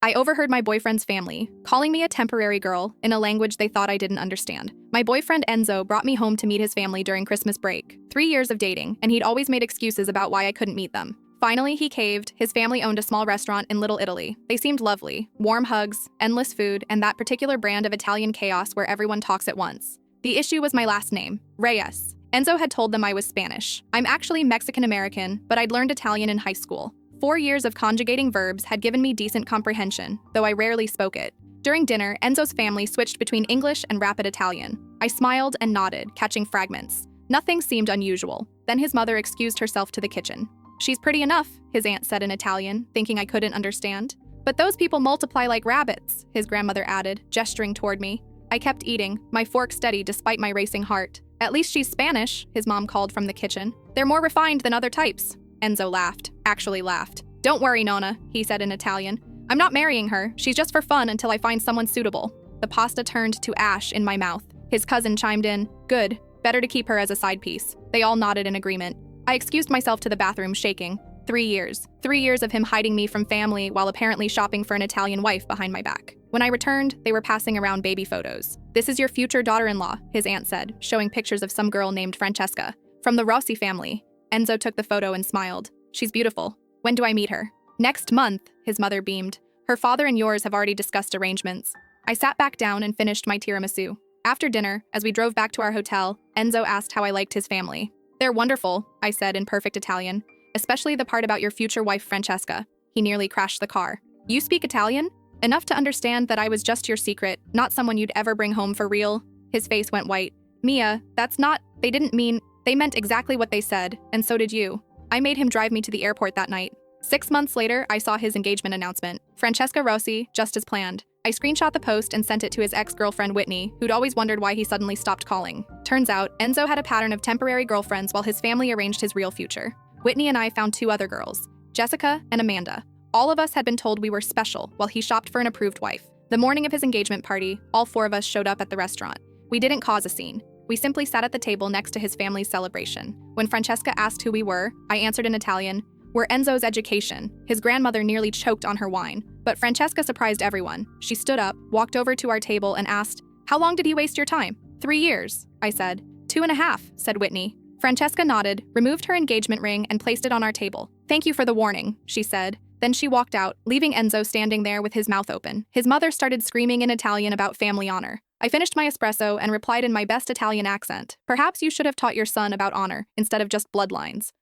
I overheard my boyfriend's family calling me a temporary girl in a language they thought I didn't understand. My boyfriend Enzo brought me home to meet his family during Christmas break. 3 years of dating, and he'd always made excuses about why I couldn't meet them. Finally, he caved. His family owned a small restaurant in Little Italy. They seemed lovely. Warm hugs, endless food, and that particular brand of Italian chaos where everyone talks at once. The issue was my last name, Reyes. Enzo had told them I was Spanish. I'm actually Mexican-American, but I'd learned Italian in high school. 4 years of conjugating verbs had given me decent comprehension, though I rarely spoke it. During dinner, Enzo's family switched between English and rapid Italian. I smiled and nodded, catching fragments. Nothing seemed unusual. Then his mother excused herself to the kitchen. "She's pretty enough," his aunt said in Italian, thinking I couldn't understand. "But those people multiply like rabbits," his grandmother added, gesturing toward me. I kept eating, my fork steady despite my racing heart. "At least she's Spanish," his mom called from the kitchen. "They're more refined than other types." Enzo laughed. Actually laughed. "Don't worry, Nonna," he said in Italian. "I'm not marrying her. She's just for fun until I find someone suitable." The pasta turned to ash in my mouth. His cousin chimed in. "Good. Better to keep her as a side piece." They all nodded in agreement. I excused myself to the bathroom, shaking. 3 years. 3 years of him hiding me from family while apparently shopping for an Italian wife behind my back. When I returned, they were passing around baby photos. "This is your future daughter-in-law," his aunt said, showing pictures of some girl named Francesca. "From the Rossi family." Enzo took the photo and smiled. "She's beautiful. When do I meet her?" "Next month," his mother beamed. "Her father and yours have already discussed arrangements." I sat back down and finished my tiramisu. After dinner, as we drove back to our hotel, Enzo asked how I liked his family. "They're wonderful," I said in perfect Italian. "Especially the part about your future wife, Francesca." He nearly crashed the car. "You speak Italian? Enough to understand that I was just your secret, not someone you'd ever bring home for real?" His face went white. "Mia, that's not— they didn't mean— they meant exactly what they said, and so did you." I made him drive me to the airport that night. 6 months later, I saw his engagement announcement. Francesca Rossi, just as planned. I screenshot the post and sent it to his ex-girlfriend Whitney, who'd always wondered why he suddenly stopped calling. Turns out, Enzo had a pattern of temporary girlfriends while his family arranged his real future. Whitney and I found 2 other girls, Jessica and Amanda. All of us had been told we were special while he shopped for an approved wife. The morning of his engagement party, all 4 of us showed up at the restaurant. We didn't cause a scene. We simply sat at the table next to his family's celebration. When Francesca asked who we were, I answered in Italian, "We're Enzo's education." His grandmother nearly choked on her wine. But Francesca surprised everyone. She stood up, walked over to our table, and asked, "How long did he waste your time?" 3 years, I said. 2.5, said Whitney. Francesca nodded, removed her engagement ring, and placed it on our table. "Thank you for the warning," she said. Then she walked out, leaving Enzo standing there with his mouth open. His mother started screaming in Italian about family honor. I finished my espresso and replied in my best Italian accent, "Perhaps you should have taught your son about honor, instead of just bloodlines."